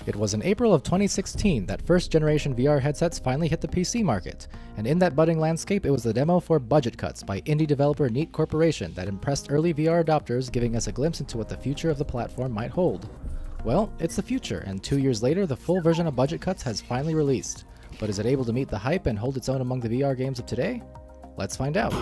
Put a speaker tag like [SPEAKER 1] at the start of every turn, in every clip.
[SPEAKER 1] It was in April of 2016 that first-generation VR headsets finally hit the PC market, and in that budding landscape it was the demo for Budget Cuts by indie developer Neat Corporation that impressed early VR adopters, giving us a glimpse into what the future of the platform might hold. Well, it's the future, and 2 years later the full version of Budget Cuts has finally released. But is it able to meet the hype and hold its own among the VR games of today? Let's find out.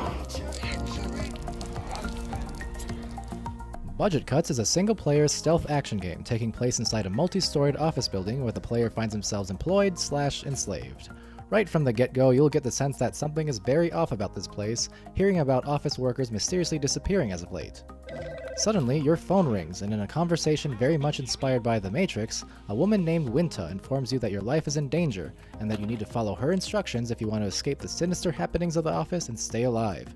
[SPEAKER 1] Budget Cuts is a single-player stealth action game taking place inside a multi-storied office building where the player finds themselves employed/enslaved. Right from the get-go, you'll get the sense that something is very off about this place, hearing about office workers mysteriously disappearing as of late. Suddenly, your phone rings, and in a conversation very much inspired by The Matrix, a woman named Winta informs you that your life is in danger, and that you need to follow her instructions if you want to escape the sinister happenings of the office and stay alive.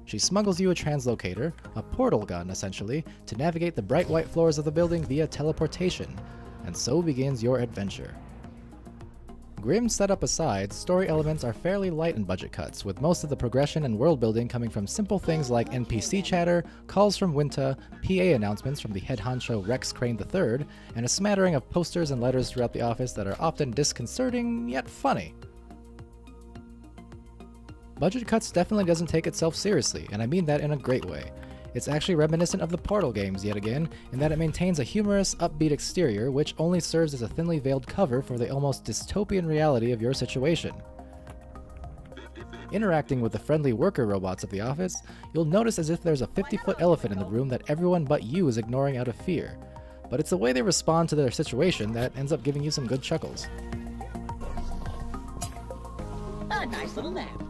[SPEAKER 1] She smuggles you a translocator, a portal gun essentially, to navigate the bright white floors of the building via teleportation, and so begins your adventure. Grim setup aside, story elements are fairly light in Budget Cuts, with most of the progression and world building coming from simple things like NPC chatter, calls from Winta, PA announcements from the head honcho Rex Crane III, and a smattering of posters and letters throughout the office that are often disconcerting, yet funny. Budget Cuts definitely doesn't take itself seriously, and I mean that in a great way. It's actually reminiscent of the Portal games yet again, in that it maintains a humorous, upbeat exterior which only serves as a thinly veiled cover for the almost dystopian reality of your situation. Interacting with the friendly worker robots of the office, you'll notice as if there's a 50-foot elephant in the room that everyone but you is ignoring out of fear. But it's the way they respond to their situation that ends up giving you some good chuckles.
[SPEAKER 2] A nice little nap.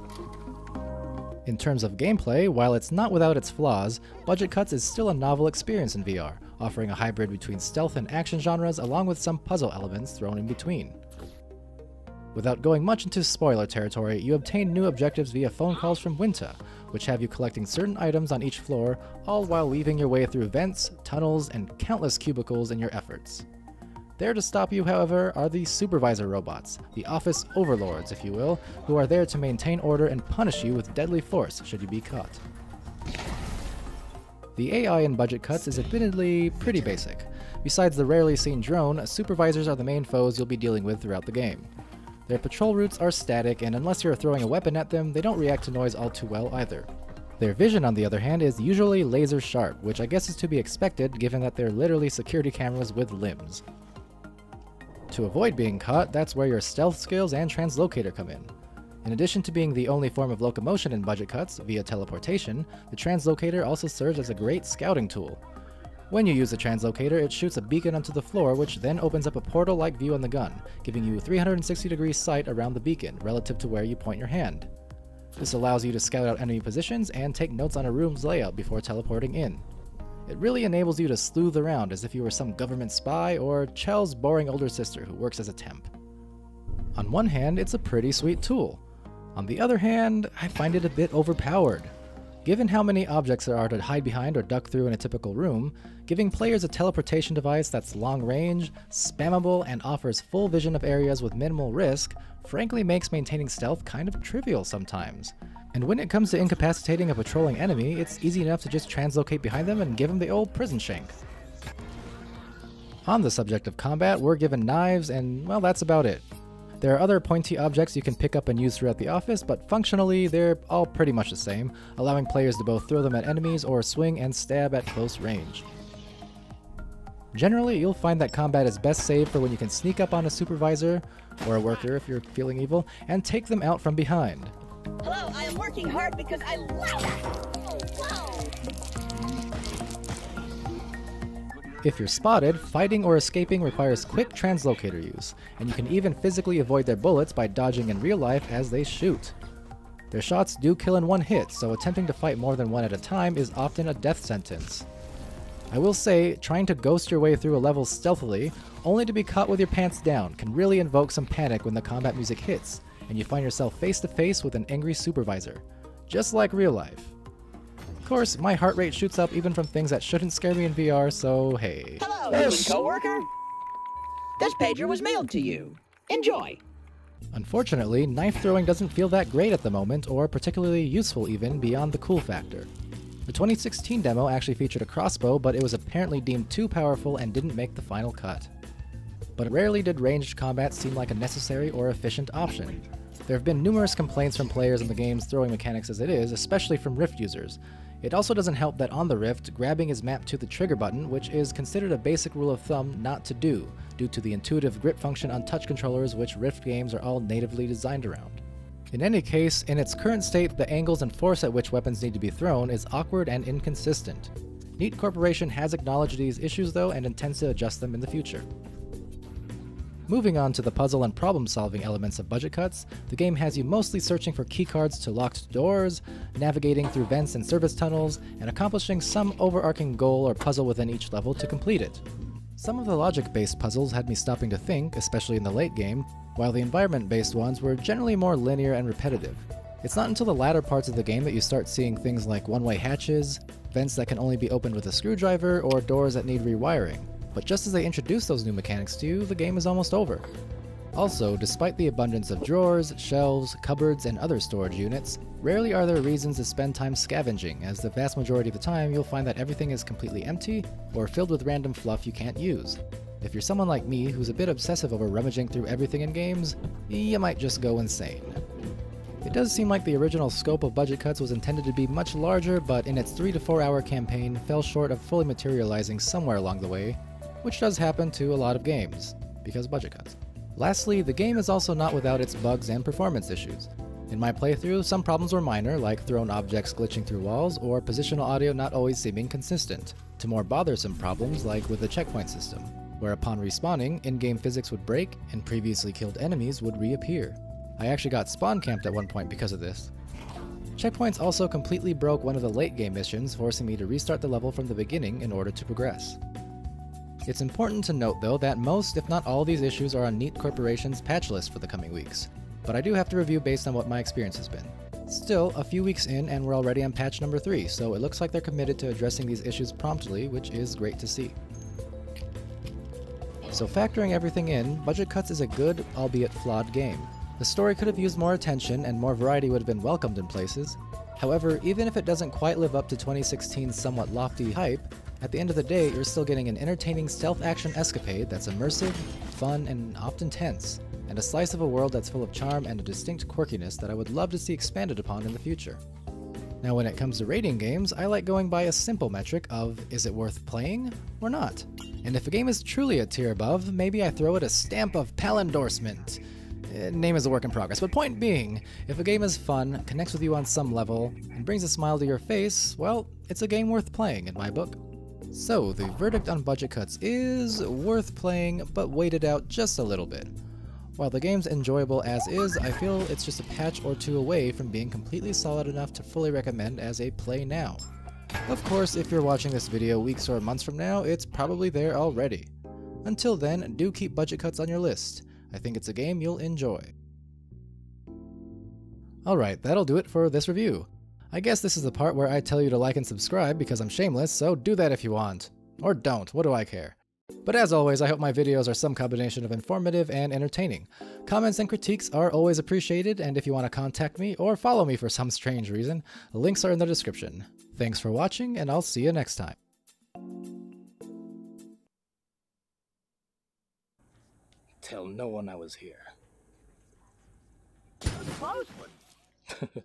[SPEAKER 1] In terms of gameplay, while it's not without its flaws, Budget Cuts is still a novel experience in VR, offering a hybrid between stealth and action genres along with some puzzle elements thrown in between. Without going much into spoiler territory, you obtain new objectives via phone calls from Winta, which have you collecting certain items on each floor, all while weaving your way through vents, tunnels, and countless cubicles in your efforts. There to stop you, however, are the supervisor robots, the office overlords, if you will, who are there to maintain order and punish you with deadly force should you be caught. The AI in Budget Cuts is admittedly pretty basic. Besides the rarely seen drone, supervisors are the main foes you'll be dealing with throughout the game. Their patrol routes are static, and unless you're throwing a weapon at them, they don't react to noise all too well either. Their vision, on the other hand, is usually laser sharp, which I guess is to be expected given that they're literally security cameras with limbs. To avoid being caught, that's where your stealth skills and translocator come in. In addition to being the only form of locomotion in Budget Cuts via teleportation, the translocator also serves as a great scouting tool. When you use the translocator, it shoots a beacon onto the floor, which then opens up a portal-like view on the gun, giving you a 360-degree sight around the beacon relative to where you point your hand. This allows you to scout out enemy positions and take notes on a room's layout before teleporting in. It really enables you to sleuth around as if you were some government spy or Chell's boring older sister who works as a temp. On one hand, it's a pretty sweet tool. On the other hand, I find it a bit overpowered. Given how many objects there are to hide behind or duck through in a typical room, giving players a teleportation device that's long range, spammable, and offers full vision of areas with minimal risk, frankly makes maintaining stealth kind of trivial sometimes. And when it comes to incapacitating a patrolling enemy, it's easy enough to just translocate behind them and give them the old prison shank. On the subject of combat, we're given knives and, well, that's about it. There are other pointy objects you can pick up and use throughout the office, but functionally they're all pretty much the same, allowing players to both throw them at enemies or swing and stab at close range. Generally, you'll find that combat is best saved for when you can sneak up on a supervisor, or a worker if you're feeling evil, and take them out from behind.
[SPEAKER 2] Hello, I am working hard because I love that! Whoa!
[SPEAKER 1] If you're spotted, fighting or escaping requires quick translocator use, and you can even physically avoid their bullets by dodging in real life as they shoot. Their shots do kill in one hit, so attempting to fight more than one at a time is often a death sentence. I will say, trying to ghost your way through a level stealthily, only to be caught with your pants down, can really invoke some panic when the combat music hits, and you find yourself face to face with an angry supervisor. Just like real life. Of course, my heart rate shoots up even from things that shouldn't scare me in VR, so hey.
[SPEAKER 2] Hello, human coworker. This pager was mailed to you. Enjoy.
[SPEAKER 1] Unfortunately, knife throwing doesn't feel that great at the moment, or particularly useful even, beyond the cool factor. The 2016 demo actually featured a crossbow, but it was apparently deemed too powerful and didn't make the final cut. but rarely did ranged combat seem like a necessary or efficient option. There have been numerous complaints from players in the game's throwing mechanics as it is, especially from Rift users. It also doesn't help that on the Rift, grabbing is mapped to the trigger button, which is considered a basic rule of thumb not to do, due to the intuitive grip function on touch controllers which Rift games are all natively designed around. In any case, in its current state, the angles and force at which weapons need to be thrown is awkward and inconsistent. Neat Corporation has acknowledged these issues though and intends to adjust them in the future. Moving on to the puzzle and problem-solving elements of budget cuts, the game has you mostly searching for keycards to locked doors, navigating through vents and service tunnels, and accomplishing some overarching goal or puzzle within each level to complete it. Some of the logic-based puzzles had me stopping to think, especially in the late game, while the environment-based ones were generally more linear and repetitive. It's not until the latter parts of the game that you start seeing things like one-way hatches, vents that can only be opened with a screwdriver, or doors that need rewiring. But just as they introduce those new mechanics to you, the game is almost over. Also, despite the abundance of drawers, shelves, cupboards, and other storage units, rarely are there reasons to spend time scavenging, as the vast majority of the time you'll find that everything is completely empty or filled with random fluff you can't use. If you're someone like me who's a bit obsessive over rummaging through everything in games, you might just go insane. It does seem like the original scope of budget cuts was intended to be much larger, but in its 3 to 4 hour campaign fell short of fully materializing somewhere along the way, which does happen to a lot of games, because budget cuts. Lastly, the game is also not without its bugs and performance issues. In my playthrough, some problems were minor, like thrown objects glitching through walls, or positional audio not always seeming consistent, to more bothersome problems like with the checkpoint system, where upon respawning, in-game physics would break and previously killed enemies would reappear. I actually got spawn camped at one point because of this. Checkpoints also completely broke one of the late game missions, forcing me to restart the level from the beginning in order to progress. It's important to note though that most, if not all, these issues are on Neat Corporation's patch list for the coming weeks, but I do have to review based on what my experience has been. Still, a few weeks in and we're already on patch number 3, so it looks like they're committed to addressing these issues promptly, which is great to see. So factoring everything in, Budget Cuts is a good, albeit flawed game. The story could have used more attention and more variety would have been welcomed in places. However, even if it doesn't quite live up to 2016's somewhat lofty hype, at the end of the day, you're still getting an entertaining stealth action escapade that's immersive, fun, and often tense, and a slice of a world that's full of charm and a distinct quirkiness that I would love to see expanded upon in the future. Now when it comes to rating games, I like going by a simple metric of, is it worth playing or not? And if a game is truly a tier above, maybe I throw it a stamp of Palindorsement. Name is a work in progress, but point being, if a game is fun, connects with you on some level, and brings a smile to your face, well, it's a game worth playing in my book. So, the verdict on Budget Cuts is worth playing, but waited out just a little bit. While the game's enjoyable as is, I feel it's just a patch or two away from being completely solid enough to fully recommend as a play now. Of course, if you're watching this video weeks or months from now, it's probably there already. Until then, do keep Budget Cuts on your list. I think it's a game you'll enjoy. Alright, that'll do it for this review. I guess this is the part where I tell you to like and subscribe because I'm shameless, so do that if you want. Or don't, what do I care? But as always, I hope my videos are some combination of informative and entertaining. Comments and critiques are always appreciated, and if you want to contact me or follow me for some strange reason, links are in the description. Thanks for watching, and I'll see you next time. Tell no one I was here.
[SPEAKER 2] That was a close one.